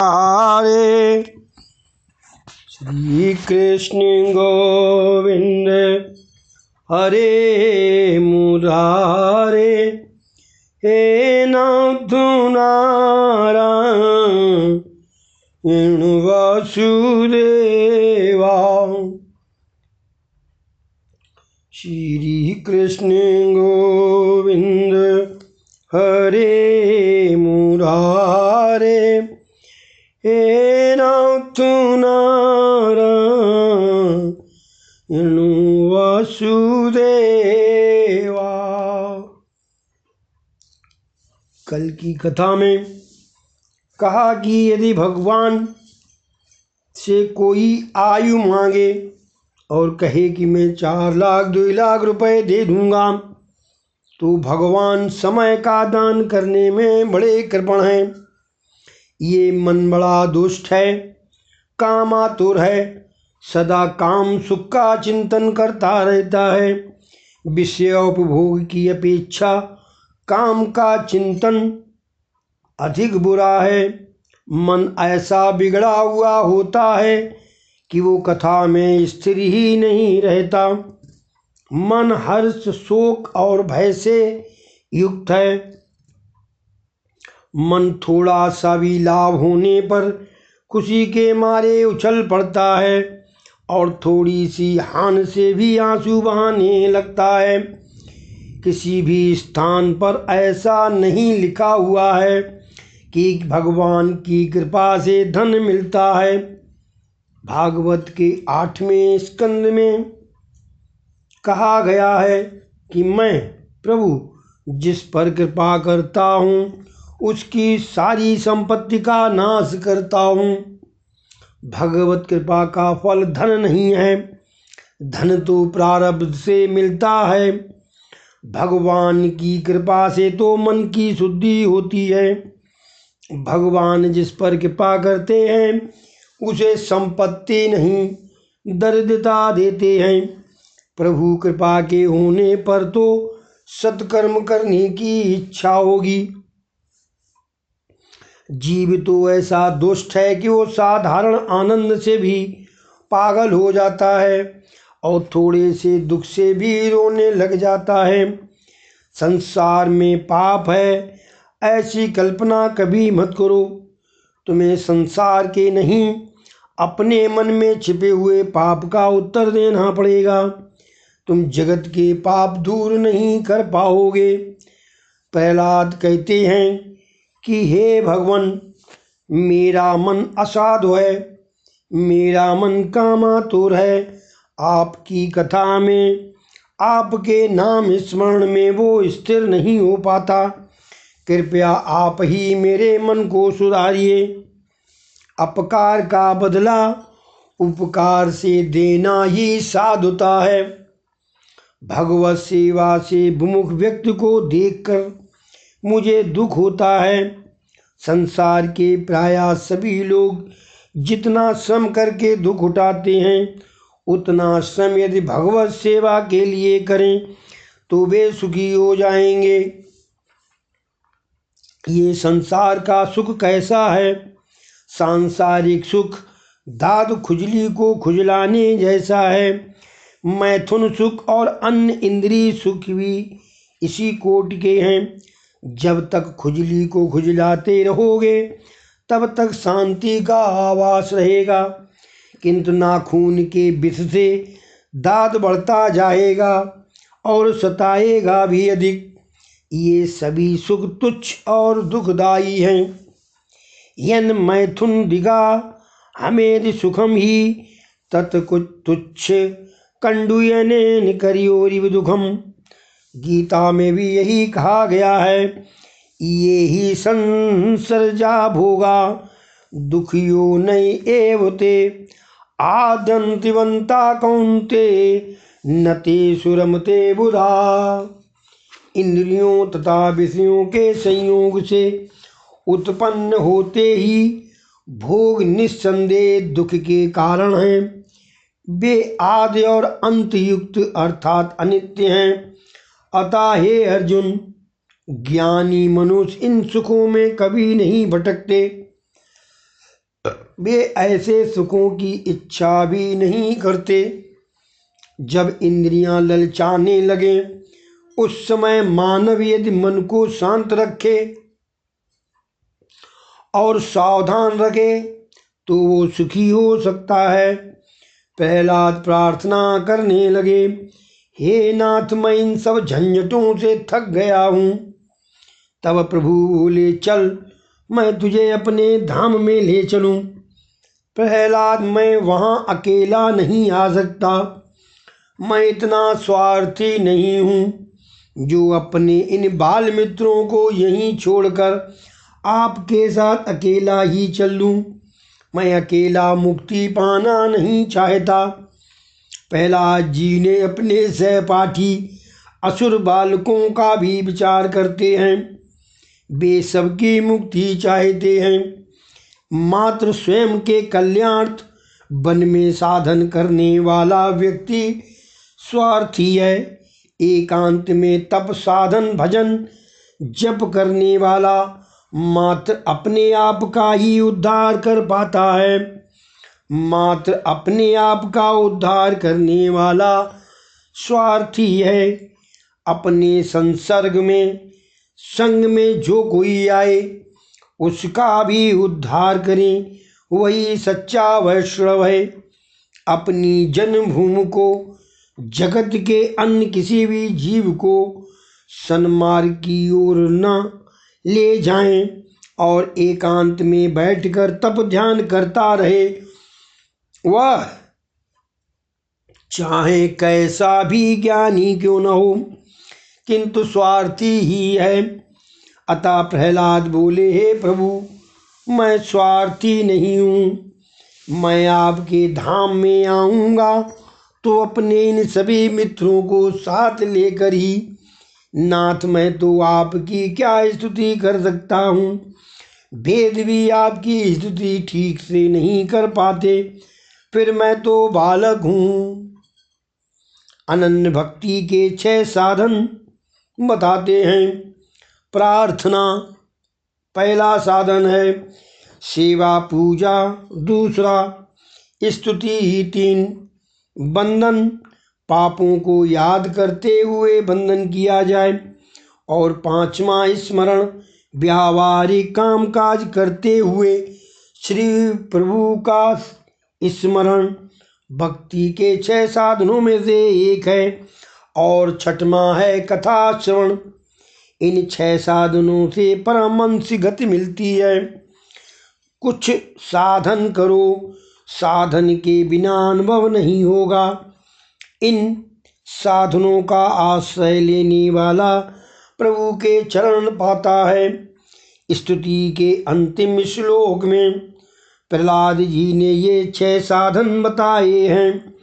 हरे श्री कृष्ण गोविंद हरे मुरारे हे नाथ नारायण वासुदेवा। श्री कृष्ण गोविंद हरे मुरारे हे नाथ नारायण वासुदेवा। कल की कथा में कहा कि यदि भगवान से कोई आयु मांगे और कहे कि मैं 4 लाख 2 लाख रुपए दे दूंगा, तो भगवान समय का दान करने में बड़े कृपण हैं। ये मन बड़ा दुष्ट है, कामातुर है, सदा काम सुख का चिंतन करता रहता है। विषय उपभोग की अपेक्षा काम का चिंतन अधिक बुरा है। मन ऐसा बिगड़ा हुआ होता है कि वो कथा में स्थिर ही नहीं रहता। मन हर्ष शोक और भय से युक्त है। मन थोड़ा सा भी लाभ होने पर खुशी के मारे उछल पड़ता है और थोड़ी सी हानि से भी आंसू बहाने लगता है। किसी भी स्थान पर ऐसा नहीं लिखा हुआ है कि भगवान की कृपा से धन मिलता है। भागवत के 8वें स्कंद में कहा गया है कि मैं प्रभु जिस पर कृपा करता हूँ उसकी सारी संपत्ति का नाश करता हूँ। भगवत कृपा का फल धन नहीं है, धन तो प्रारब्ध से मिलता है। भगवान की कृपा से तो मन की शुद्धि होती है। भगवान जिस पर कृपा करते हैं उसे संपत्ति नहीं, दरिद्रता देते हैं। प्रभु कृपा के होने पर तो सत्कर्म करने की इच्छा होगी। जीव तो ऐसा दुष्ट है कि वो साधारण आनंद से भी पागल हो जाता है और थोड़े से दुख से भी रोने लग जाता है। संसार में पाप है ऐसी कल्पना कभी मत करो। तुम्हें संसार के नहीं, अपने मन में छिपे हुए पाप का उत्तर देना पड़ेगा। तुम जगत के पाप दूर नहीं कर पाओगे। प्रहलाद कहते हैं कि हे भगवान, मेरा मन असाधु है, मेरा मन कामातुर है। आपकी कथा में, आपके नाम स्मरण में वो स्थिर नहीं हो पाता। कृपया आप ही मेरे मन को सुधारिए। अपकार का बदला उपकार से देना ही साधुता है। भगवत सेवा से विमुख व्यक्ति को देखकर मुझे दुख होता है। संसार के प्रायः सभी लोग जितना श्रम करके दुख उठाते हैं, उतना श्रम यदि भगवत सेवा के लिए करें तो वे सुखी हो जाएंगे। ये संसार का सुख कैसा है? सांसारिक सुख दाद खुजली को खुजलाने जैसा है। मैथुन सुख और अन्य इंद्रिय सुख भी इसी कोटि के हैं। जब तक खुजली को खुजलाते रहोगे तब तक शांति का आवास रहेगा, किंतु नाखून के विष से दाद बढ़ता जाएगा और सताएगा भी अधिक। ये सभी सुख तुच्छ और दुखदायी हैं। यन मैथुन दिगा हमें सुखम ही तत्कुछ तुच्छ कंडुयने करियोरिव दुखम। गीता में भी यही कहा गया है, ये ही संसर्जा भोगा दुखियो नहीं एवते आदंतिवंता कौंते नते सुरमते बुधा। इंद्रियों तथा विषयों के संयोग से उत्पन्न होते ही भोग निस्संदेह दुख के कारण हैं। वे आदि और अंत युक्त अर्थात अनित्य हैं। अतः हे अर्जुन, ज्ञानी मनुष्य इन सुखों में कभी नहीं भटकते। वे ऐसे सुखों की इच्छा भी नहीं करते। जब इंद्रियां ललचाने लगे उस समय मानव यदि मन को शांत रखे और सावधान रखे तो वो सुखी हो सकता है। प्रहलाद प्रार्थना करने लगे, हे नाथ, मैं इन सब झंझटों से थक गया हूँ। तब प्रभु बोले, चल मैं तुझे अपने धाम में ले चलूँ। प्रहलाद, मैं वहाँ अकेला नहीं आ सकता। मैं इतना स्वार्थी नहीं हूँ जो अपने इन बाल मित्रों को यहीं छोड़कर आपके साथ अकेला ही चल लूँ। मैं अकेला मुक्ति पाना नहीं चाहता। प्रहलाद जी ने अपने सहपाठी असुर बालकों का भी विचार करते हैं। वे सबकी मुक्ति चाहते हैं, मात्र स्वयं के कल्याणार्थ वन में साधन करने वाला व्यक्ति स्वार्थी है। एकांत में तप साधन भजन जप करने वाला मात्र अपने आप का ही उद्धार कर पाता है। मात्र अपने आप का उद्धार करने वाला स्वार्थी है। अपने संसर्ग में संग में जो कोई आए उसका भी उद्धार करें, वही सच्चा वैष्णव है। अपनी जन्मभूमि को जगत के अन्य किसी भी जीव को सन्मार्ग की ओर न ले जाएं और एकांत में बैठकर तप ध्यान करता रहे। वह चाहे कैसा भी ज्ञानी क्यों न हो, किंतु स्वार्थी ही है। अतः प्रहलाद बोले, हे प्रभु, मैं स्वार्थी नहीं हूँ। मैं आपके धाम में आऊँगा तो अपने इन सभी मित्रों को साथ लेकर ही। नाथ, मैं तो आपकी क्या स्तुति कर सकता हूँ। वेद भी आपकी स्तुति ठीक से नहीं कर पाते, फिर मैं तो बालक हूँ। अनन्य भक्ति के 6 साधन बताते हैं। प्रार्थना पहला साधन है, सेवा पूजा दूसरा, स्तुति ही 3, बंधन पापों को याद करते हुए बंधन किया जाए, और 5वां स्मरण व्यावहारिक कामकाज करते हुए श्री प्रभु का स्मरण भक्ति के 6 साधनों में से एक है। और 6वां है कथा श्रवण। इन 6 साधनों से परमांश गति मिलती है। कुछ साधन करो, साधन के बिना अनुभव नहीं होगा। इन साधनों का आश्रय लेने वाला प्रभु के चरण पाता है। स्तुति के अंतिम श्लोक में प्रहलाद जी ने ये 6 साधन बताए हैं,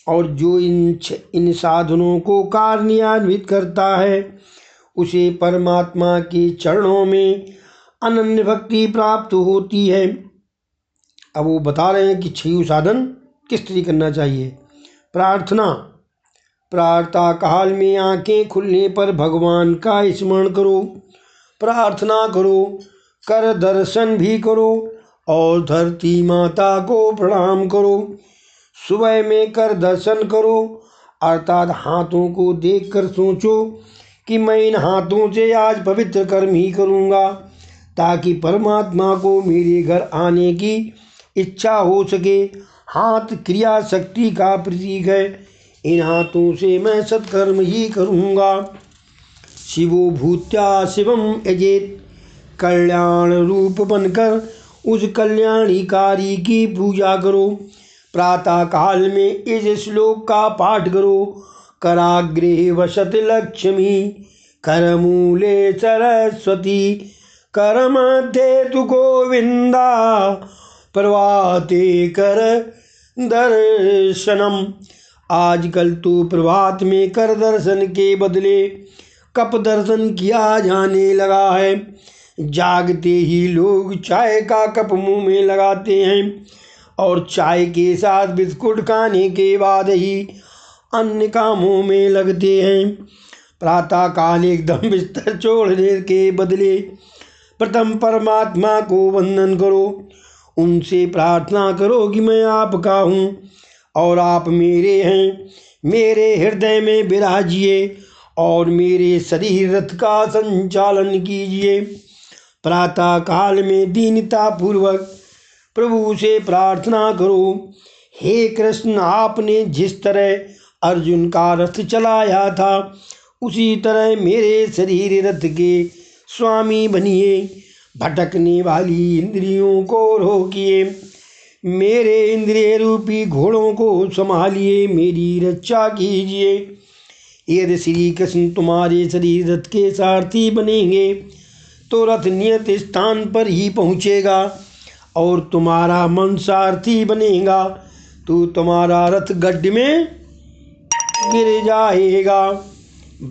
और जो इन साधनों को कार्यान्वित करता है उसे परमात्मा के चरणों में अनन्य भक्ति प्राप्त होती है। अब वो बता रहे हैं कि 6 साधन किस तरह करना चाहिए। प्रार्थना, प्रातः काल में आंखें खुलने पर भगवान का स्मरण करो, प्रार्थना करो, कर दर्शन भी करो और धरती माता को प्रणाम करो। सुबह में कर दर्शन करो, अर्थात हाथों को देखकर सोचो कि मैं इन हाथों से आज पवित्र कर्म ही करूँगा, ताकि परमात्मा को मेरे घर आने की इच्छा हो सके। हाथ क्रिया शक्ति का प्रतीक है। इन हाथों से मैं सत्कर्म ही करूँगा। शिवो भूत्या शिवम यजेत, कल्याण रूप बनकर उस कल्याणकारी की पूजा करो। प्रातः काल में इस श्लोक का पाठ करो। कराग्रे वसत लक्ष्मी, करमूले सरस्वती, कर मध्ये तु गोविंदा, प्रभाते कर दर्शनम। आजकल तो प्रभात में कर दर्शन के बदले कप दर्शन किया जाने लगा है। जागते ही लोग चाय का कप मुंह में लगाते हैं और चाय के साथ बिस्कुट खाने के बाद ही अन्य कामों में लगते हैं। प्रातः काल एकदम बिस्तर छोड़ने के बदले प्रथम परमात्मा को वंदन करो, उनसे प्रार्थना करो कि मैं आपका हूँ और आप मेरे हैं। मेरे हृदय में विराजिए और मेरे शरीर रथ का संचालन कीजिए। प्रातः काल में दीनता पूर्वक प्रभु से प्रार्थना करो। हे कृष्ण, आपने जिस तरह अर्जुन का रथ चलाया था उसी तरह मेरे शरीर रथ के स्वामी बनिए। भटकने वाली इंद्रियों को रोकिए, मेरे इंद्रिय रूपी घोड़ों को संभालिए, मेरी रक्षा कीजिए। यदि श्री कृष्ण तुम्हारे शरीर रथ के सारथी बनेंगे तो रथ नियत स्थान पर ही पहुँचेगा, और तुम्हारा मन सारथी बनेगा तो तुम्हारा रथ गड्ढे में गिर जाएगा।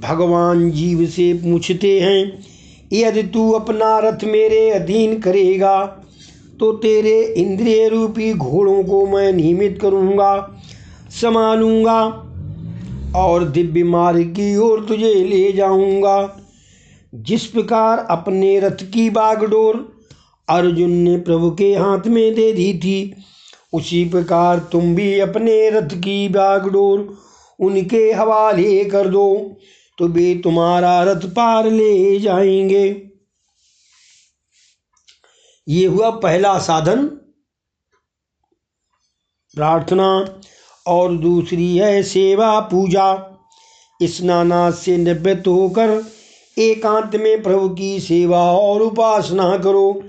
भगवान जीव से पूछते हैं, यदि तू अपना रथ मेरे अधीन करेगा तो तेरे इंद्रिय रूपी घोड़ों को मैं नियमित करूँगा, संभालूंगा और दिव्य मार्ग की ओर तुझे ले जाऊंगा। जिस प्रकार अपने रथ की बागडोर अर्जुन ने प्रभु के हाथ में दे दी थी, उसी प्रकार तुम भी अपने रथ की बागडोर उनके हवाले कर दो, तो वे तुम्हारा रथ पार ले जाएंगे। ये हुआ पहला साधन, प्रार्थना, और दूसरी है सेवा पूजा। स्नानाद से निवृत्त होकर एकांत में प्रभु की सेवा और उपासना करो।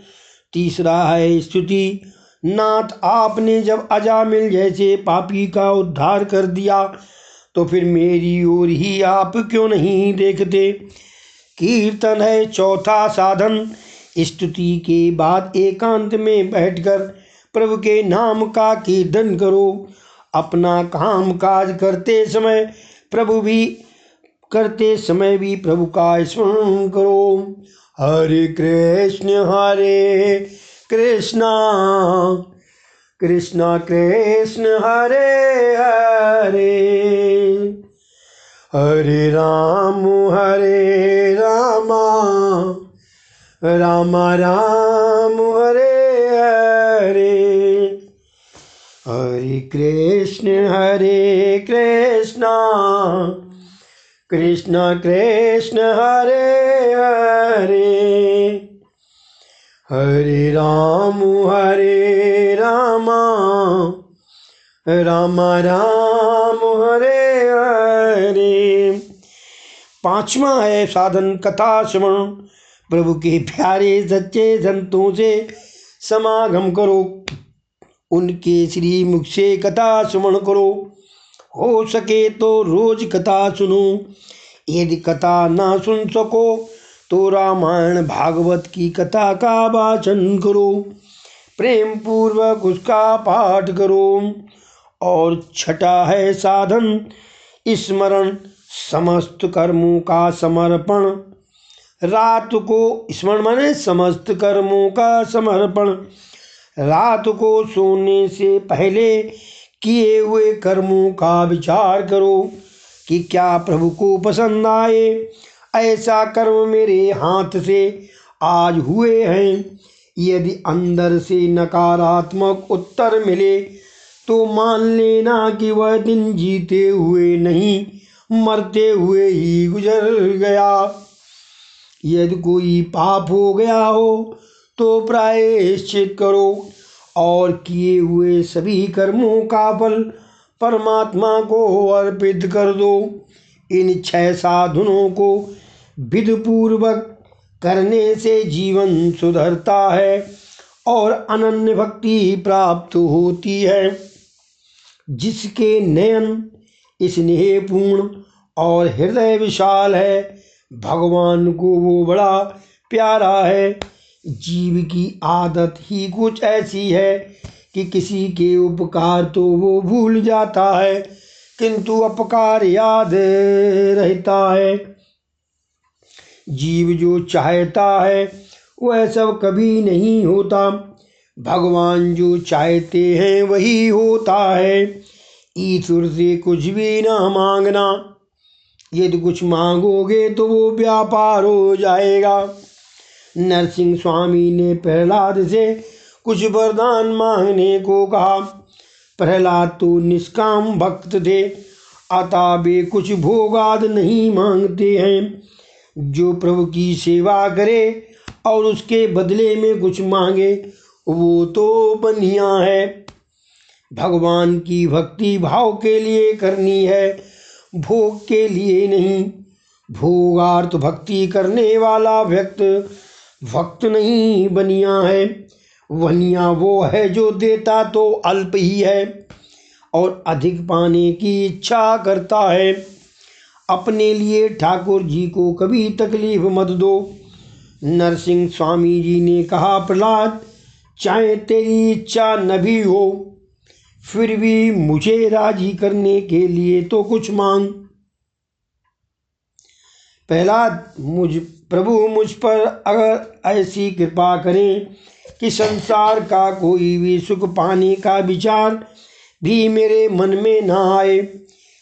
तीसरा है स्तुति। नाथ, आपने जब अजामिल जैसे पापी का उद्धार कर दिया तो फिर मेरी ओर ही आप क्यों नहीं देखते। कीर्तन है चौथा साधन। स्तुति के बाद एकांत में बैठकर प्रभु के नाम का कीर्तन करो। अपना काम काज करते समय भी प्रभु का स्मरण करो। हरे कृष्ण कृष्ण कृष्ण हरे हरे, हरे राम राम राम हरे हरे। हरे कृष्ण कृष्ण कृष्ण हरे हरे, हरे राम राम राम हरे हरे। पांचवा है साधन कथा श्रवण। प्रभु के प्यारे सच्चे संतों से समागम करो, उनके श्री मुख से कथा श्रवण करो। हो सके तो रोज कथा सुनो। यदि कथा ना सुन सको तो रामायण भागवत की कथा का वाचन करो, प्रेम पूर्वक उसका पाठ करो। और छठा है साधन स्मरण। समस्त कर्मों का समर्पण। रात को स्मरण माने समस्त कर्मों का समर्पण। रात को सोने से पहले किए हुए कर्मों का विचार करो कि क्या प्रभु को पसंद आए। ऐसा कर्म मेरे हाथ से आज हुए हैं। यदि अंदर से नकारात्मक उत्तर मिले तो मान लेना कि वह दिन जीते हुए नहीं, मरते हुए ही गुजर गया। यदि कोई पाप हो गया हो तो प्रायश्चित करो और किए हुए सभी कर्मों का फल परमात्मा को अर्पित कर दो। इन 6 साधनों को विधिपूर्वक करने से जीवन सुधरता है और अनन्य भक्ति प्राप्त होती है। जिसके नयन स्नेहपूर्ण और हृदय विशाल है, भगवान को वो बड़ा प्यारा है। जीव की आदत ही कुछ ऐसी है कि किसी के उपकार तो वो भूल जाता है किंतु अपकार याद रहता है। जीव जो चाहता है वह सब कभी नहीं होता, भगवान जो चाहते हैं वही होता है। ईश्वर से कुछ भी ना मांगना, यदि कुछ मांगोगे तो वो व्यापार हो जाएगा। नरसिंह स्वामी ने प्रहलाद से कुछ वरदान मांगने को कहा। प्रहलाद तो निष्काम भक्त थे, अतः वे कुछ भोगाद नहीं मांगते हैं। जो प्रभु की सेवा करे और उसके बदले में कुछ मांगे वो तो बनिया है। भगवान की भक्ति भाव के लिए करनी है, भोग के लिए नहीं। भोगार्थ भक्ति करने वाला भक्त नहीं बनिया है। बनिया वो है जो देता तो अल्प ही है और अधिक पाने की इच्छा करता है। अपने लिए ठाकुर जी को कभी तकलीफ मत दो। नरसिंह स्वामी जी ने कहा, प्रहलाद चाहे तेरी इच्छा न भी हो फिर भी मुझे राजी करने के लिए तो कुछ मांग। प्रहलाद प्रभु मुझ पर अगर ऐसी कृपा करें कि संसार का कोई भी सुख पाने का विचार भी मेरे मन में न आए,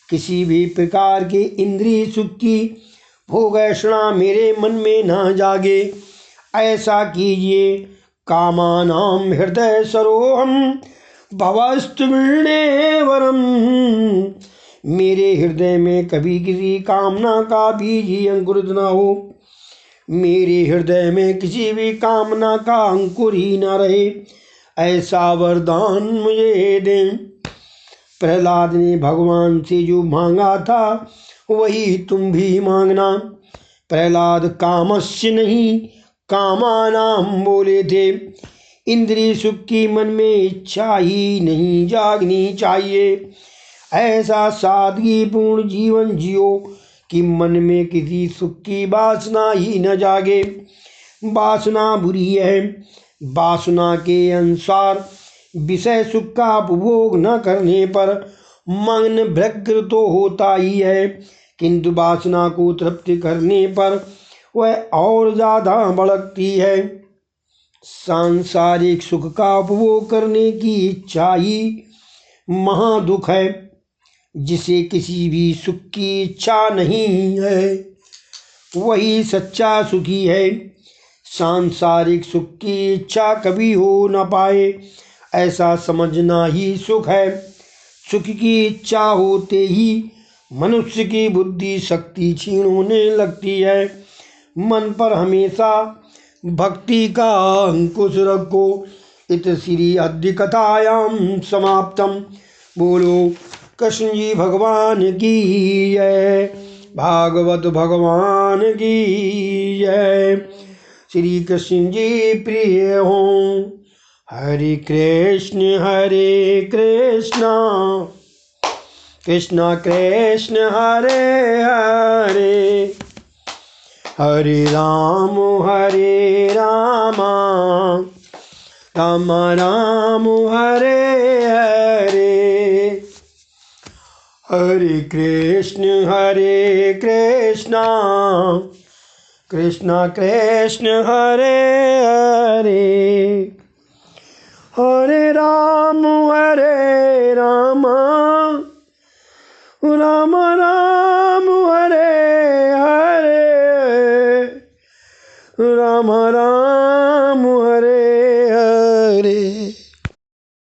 किसी भी प्रकार के इंद्रिय सुख की भोगैषणा मेरे मन में न जागे, ऐसा कीजिए। कामानाम हृदय सरोहम भवस्तुमीणे वरम। मेरे हृदय में कभी किसी कामना का बीज ही अंकुरित न हो। मेरे हृदय में किसी भी कामना का अंकुर ही न रहे, ऐसा वरदान मुझे दें। प्रहलाद ने भगवान से जो मांगा था वही तुम भी मांगना। प्रहलाद कामस्य नहीं कामानाम बोले थे। इंद्रिय सुख की मन में इच्छा ही नहीं जागनी चाहिए। ऐसा सादगी पूर्ण जीवन जियो कि मन में किसी सुख की वासना ही न जागे। वासना बुरी है। वासना के अनुसार विषय सुख का उपभोग न करने पर मन व्यग्र तो होता ही है, किंतु वासना को तृप्त करने पर वह और ज़्यादा भड़कती है। सांसारिक सुख का उपभोग करने की इच्छा ही महादुख है। जिसे किसी भी सुख की इच्छा नहीं है वही सच्चा सुखी है। सांसारिक सुख की इच्छा कभी हो न पाए ऐसा समझना ही सुख है। सुख की इच्छा होते ही मनुष्य की बुद्धि शक्ति क्षीण होने लगती है। मन पर हमेशा भक्ति का अंकुश रखो। इत श्री अद्य कथायाम समाप्तम। बोलो कृष्ण जी भगवान की जय। भागवत भगवान की जय। श्री कृष्ण जी प्रिय हों। हरे कृष्ण कृष्ण कृष्ण हरे हरे, हरे राम राम राम हरे हरे। हरे कृष्ण कृष्ण कृष्ण हरे हरे, हरे राम